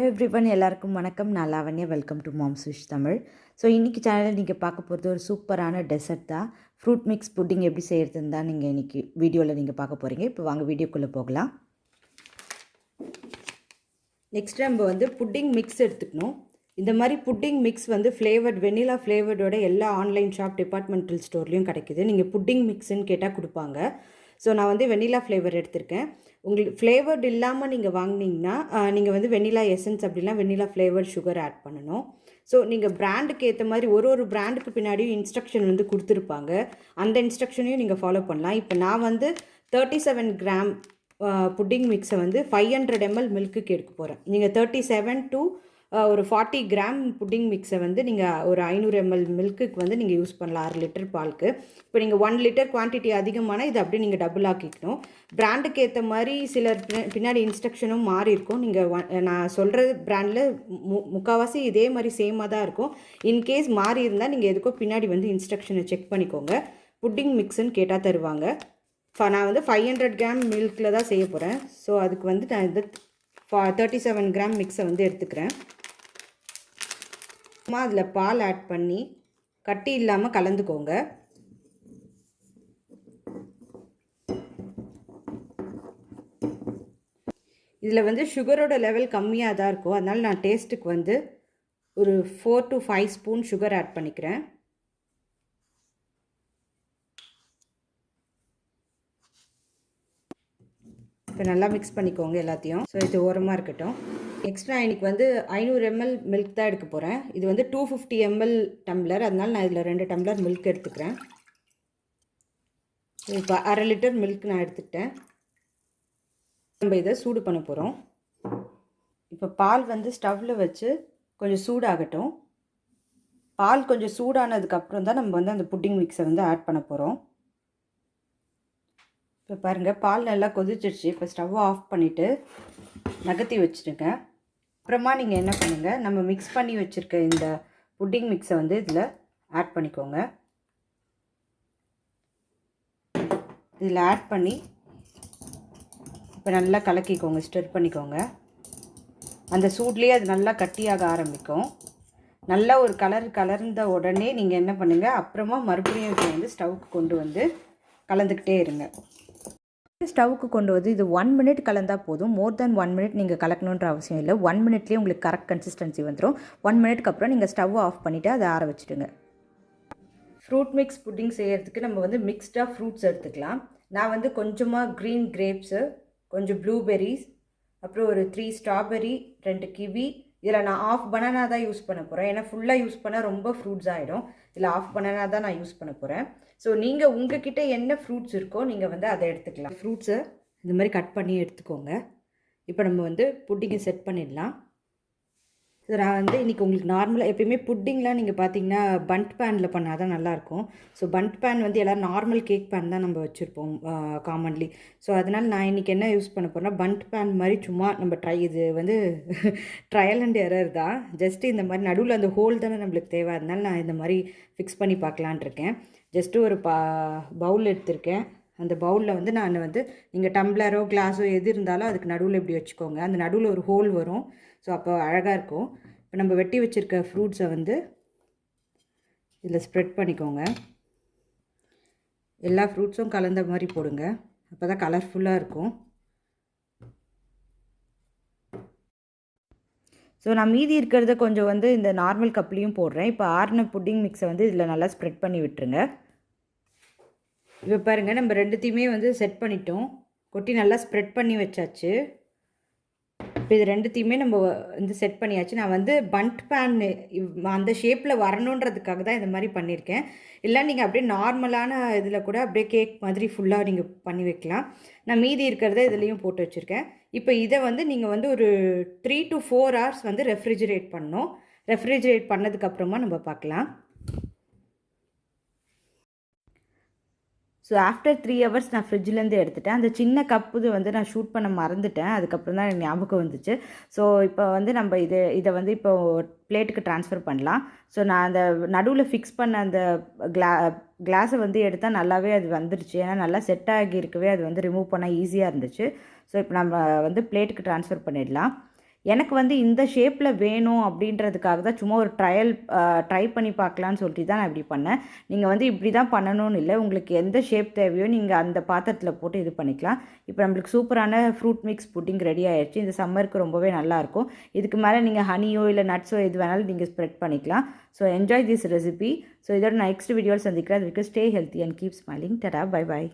Everyone எல்லாருக்கும் வணக்கம். நான் Lavanya. Welcome to moms wish Tamil. So இன்றைக்கி சேனலில் நீங்கள் பார்க்க போகிறது ஒரு சூப்பரான டெசர்ட் தான். ஃப்ரூட் மிக்ஸ் புட்டிங் எப்படி செய்கிறதுன்னு தான் நீங்கள் இன்றைக்கி வீடியோவில் நீங்கள் பார்க்க போகிறீங்க. இப்போ வாங்க வீடியோக்குள்ளே போகலாம். நெக்ஸ்ட் நம்ம வந்து புட்டிங் மிக்ஸ் எடுத்துக்கணும். இந்த மாதிரி புட்டிங் மிக்ஸ் வந்து ஃப்ளேவர்ட் வெனிலா ஃப்ளேவர்டோட எல்லா ஆன்லைன் ஷாப் டிபார்ட்மெண்டல் ஸ்டோர்லேயும் கிடைக்கிது. நீங்கள் புட்டிங் மிக்ஸ்ன்னு கேட்டால் கொடுப்பாங்க. ஸோ நான் வந்து வெனிலா ஃப்ளேவர் எடுத்திருக்கேன். உங்களுக்கு ஃப்ளேவர்டு இல்லாமல் நீங்கள் வாங்கினீங்கன்னா நீங்கள் வந்து வெனிலா எசன்ஸ் அப்படின்னா வெனிலா ஃப்ளேவர் சுகர் ஆட் பண்ணணும். ஸோ நீங்கள் பிராண்டுக்கு ஏற்ற மாதிரி ஒரு பிராண்டுக்கு பின்னாடியும் இன்ஸ்ட்ரக்ஷன் வந்து கொடுத்துருப்பாங்க. அந்த இன்ஸ்ட்ரக்ஷனையும் நீங்கள் ஃபாலோ பண்ணலாம். இப்போ நான் வந்து 37 கிராம் புட்டிங் மிக்ஸை வந்து 500 ml மில்க்குக்கு எடுக்க போகிறேன். நீங்கள் 37 to ஒரு 40 கிராம் புட்டிங் மிக்ஸை வந்து நீங்கள் ஒரு 500 ml மில்க்குக்கு வந்து நீங்கள் யூஸ் பண்ணலாம். 6 லிட்டர் பாலுக்கு. இப்போ நீங்கள் 1 லிட்டர் குவான்டிட்டி அதிகமான இது அப்படியே நீங்கள் டபுள் ஆக்கிக்கணும். பிராண்டுக்கு ஏற்ற மாதிரி சிலர் பின்னாடி இன்ஸ்ட்ரக்ஷனும் மாறி இருக்கும். நீங்கள் நான் சொல்கிற பிராண்டில் முக்கால்வாசி இதே மாதிரி சேமாக தான் இருக்கும். இன்கேஸ் மாறி இருந்தால் நீங்கள் எதுக்கோ பின்னாடி வந்து இன்ஸ்ட்ரக்ஷனை செக் பண்ணிக்கோங்க. புட்டிங் மிக்ஸுன்னு கேட்டால் தருவாங்க. நான் வந்து 500 கிராம் மில்கில் தான் செய்ய போகிறேன். ஸோ அதுக்கு வந்து நான் இந்த 37 கிராம் மிக்ஸை வந்து எடுத்துக்கிறேன். அதில் பால் ஆட் பண்ணி கட்டி இல்லாமல் கலந்துக்கோங்க. இதில் வந்து சுகரோட லெவல் கம்மியாக தான் இருக்கும். அதனால் நான் டேஸ்ட்டுக்கு வந்து ஒரு 4 to 5 ஸ்பூன் சுகர் ஆட் பண்ணிக்கிறேன். இப்போ நல்லா மிக்ஸ் பண்ணிக்கோங்க எல்லாத்தையும். ஸோ இது ஓரமாக இருக்கட்டும். நெக்ஸ்ட் நான் இன்றைக்கி வந்து 500 ml மில்க் தான் எடுக்க போகிறேன். இது வந்து 250 ml டம்ளர். அதனால் நான் இதில் 2 டம்ளர் மில்க் எடுத்துக்கிறேன். இப்போ 1/2 லிட்டர் மில்க் நான் எடுத்துக்கிட்டேன். நம்ம இதை சூடு பண்ண போகிறோம். இப்போ பால் வந்து ஸ்டவ்வில் வச்சு கொஞ்சம் சூடாகட்டும். பால் கொஞ்சம் சூடானதுக்கப்புறம் தான் நம்ம வந்து அந்த புட்டிங் மிக்ஸை வந்து ஆட் பண்ண போகிறோம். இப்போ பாருங்கள், பால் நல்லா கொதிச்சிடுச்சு. இப்போ ஸ்டவ்வை ஆஃப் பண்ணிவிட்டு நகர்த்தி வச்சுடுங்க. அப்புறமா நீங்கள் என்ன பண்ணுங்கள், நம்ம மிக்ஸ் பண்ணி வச்சுருக்க இந்த புட்டிங் மிக்ஸை வந்து இதில் ஆட் பண்ணிக்கோங்க. இதில் ஆட் பண்ணி இப்போ நல்லா கலக்கிக்கோங்க, ஸ்டிர் பண்ணிக்கோங்க. அந்த சூட்லேயே அது நல்லா கட்டியாக ஆரம்பிக்கும். நல்லா ஒரு கலர்ந்த உடனே நீங்கள் என்ன பண்ணுங்கள், அப்புறமா மறுபடியும் இதை வந்து ஸ்டவ்வுக்கு கொண்டு வந்து கலந்துக்கிட்டே இருங்க. ஸ்டவ்வுக்கு கொண்டு வந்து இது 1 மினிட் கலந்தால் போதும். மோர் தென் 1 மினிட் நீங்கள் கலக்கணுன்ற அவசியம் இல்லை. 1 மினிட்லேயே உங்களுக்கு கரெக்ட் கன்சிஸ்டன்சி வந்துடும். 1 மினிட்க்கு அப்புறம் நீங்கள் ஸ்டவ்வை ஆஃப் பண்ணிவிட்டு அதை ஆற வச்சுடுங்க. ஃப்ரூட் மிக்ஸ் புட்டிங் செய்கிறதுக்கு நம்ம வந்து மிக்ஸ்டாக ஃப்ரூட்ஸ் எடுத்துக்கலாம். நான் வந்து கொஞ்சமாக க்ரீன் கிரேப்ஸு, கொஞ்சம் ப்ளூபெர்ரிஸ், அப்புறம் ஒரு 3 ஸ்ட்ராபெரி, 2 கிவி. இதில் நான் ஆஃப் பனானா தான் யூஸ் பண்ண போகிறேன். ஏன்னா ஃபுல்லாக யூஸ் பண்ணால் ரொம்ப ஃப்ரூட்ஸ் ஆகிடும். இதில் ஆஃப் பனானா தான் நான் யூஸ் பண்ண போகிறேன். ஸோ நீங்கள் உங்ககிட்ட என்ன ஃப்ரூட்ஸ் இருக்கோ நீங்கள் வந்து அதை எடுத்துக்கலாம். ஃப்ரூட்ஸை இந்த மாதிரி கட் பண்ணி எடுத்துக்கோங்க. இப்போ நம்ம வந்து புட்டிங்கை செட் பண்ணிடலாம். ஸோ நான் வந்து இன்றைக்கி உங்களுக்கு நார்மலாக எப்பயுமே புட்டிங்லாம் நீங்கள் பார்த்தீங்கன்னா பண்ட் பேனில் பண்ணால் தான் நல்லாயிருக்கும். ஸோ பண்ட் பேன் வந்து எல்லோரும் நார்மல் கேக் பேன் தான் நம்ம வச்சுருப்போம் காமன்லி. ஸோ அதனால் நான் இன்றைக்கி என்ன யூஸ் பண்ண போகிறேன்னா பண்ட் பேன் மாதிரி சும்மா நம்ம இது வந்து ட்ரையல் அண்ட் எரர் தான். ஜஸ்ட்டு இந்த மாதிரி நடுவில் அந்த ஹோல் தானே நம்மளுக்கு தேவை. அதனால நான் இந்த மாதிரி ஃபிக்ஸ் பண்ணி பார்க்கலான் இருக்கேன். ஜஸ்ட்டு ஒரு பவுல் எடுத்திருக்கேன். அந்த பவுலில் வந்து நான் வந்து நீங்கள் டம்ளரோ கிளாஸோ எது இருந்தாலும் அதுக்கு நடுவில் இப்படி வச்சுக்கோங்க. அந்த நடுவில் ஒரு ஹோல் வரும். ஸோ அப்போ அழகாக இருக்கும். இப்போ நம்ம வெட்டி வச்சுருக்க ஃப்ரூட்ஸை வந்து இதில் ஸ்ப்ரெட் பண்ணிக்கோங்க. எல்லா ஃப்ரூட்ஸும் கலந்த மாதிரி போடுங்க. அப்போ தான் கலர்ஃபுல்லாக இருக்கும். ஸோ நான் மீதி இருக்கிறத கொஞ்சம் வந்து இந்த நார்மல் கப்லேயும் போடுறேன். இப்போ ஆறின புட்டிங் மிக்ஸை வந்து இதில் நல்லா ஸ்ப்ரெட் பண்ணி விட்டுருங்க. இப்போ பாருங்கள், நம்ம ரெண்டுத்தையுமே வந்து செட் பண்ணிட்டோம். கொட்டி நல்லா ஸ்ப்ரெட் பண்ணி வச்சாச்சு. இப்போ இது ரெண்டுத்தையுமே நம்ம வந்து செட் பண்ணியாச்சு. நான் வந்து பண்ட் பேன் அந்த ஷேப்பில் வரணுன்றதுக்காக தான் இந்த மாதிரி பண்ணியிருக்கேன். இல்லை நீங்கள் அப்படியே நார்மலான இதில் கூட அப்படியே கேக் மாதிரி ஃபுல்லாக நீங்கள் பண்ணி வைக்கலாம். நான் மீதி இருக்கிறத இதுலேயும் போட்டு வச்சுருக்கேன். இப்போ இதை வந்து நீங்கள் வந்து ஒரு 3 to 4 hours வந்து ரெஃப்ரிஜிரேட் பண்ணணும். ரெஃப்ரிஜிரேட் பண்ணதுக்கப்புறமா நம்ம பார்க்கலாம். ஸோ ஆஃப்டர் 3 hours நான் ஃப்ரிட்ஜிலேருந்து எடுத்துட்டேன். அந்த சின்ன கப்பு வந்து நான் ஷூட் பண்ண மறந்துட்டேன். அதுக்கப்புறம் தான் எனக்கு ஞாபகம் வந்துச்சு. ஸோ இப்போ வந்து நம்ம இதை வந்து இப்போ பிளேட்டுக்கு ட்ரான்ஸ்ஃபர் பண்ணலாம். ஸோ நான் அந்த நடுவில் ஃபிக்ஸ் பண்ண அந்த கிளாஸை வந்து எடுத்தால் நல்லாவே அது வந்துடுச்சு. ஏன்னா நல்லா செட் ஆகி இருக்கவே அது வந்து ரிமூவ் பண்ண ஈஸியாக இருந்துச்சு. ஸோ இப்போ நம்ம வந்து பிளேட்டுக்கு ட்ரான்ஸ்ஃபர் பண்ணிடலாம். எனக்கு வந்து இந்த ஷேப்பில் வேணும் அப்படின்றதுக்காக தான் சும்மா ஒரு ட்ரை பண்ணி பார்க்கலான்னு சொல்லிட்டு தான் நான் இப்படி பண்ணேன். நீங்கள் வந்து இப்படி தான் பண்ணணும்னு இல்லை, உங்களுக்கு எந்த ஷேப் தேவையோ நீங்கள் அந்த பாத்திரத்தில் போட்டு இது பண்ணிக்கலாம். இப்போ நம்மளுக்கு சூப்பரான ஃப்ரூட் மிக்ஸ் புட்டிங் ரெடி ஆயிடுச்சு. இந்த சம்மருக்கு ரொம்பவே நல்லாயிருக்கும். இதுக்கு மேலே நீங்கள் ஹனியோ இல்லை நட்ஸோ எது வேணாலும் நீங்கள் ஸ்ப்ரெட் பண்ணிக்கலாம். So enjoy this recipe. So இதோட நான் நெக்ஸ்ட் வீடியோவில் சந்திக்கிறேன். அது வரைக்கும் stay healthy and keep smiling. டடா, பை பாய்.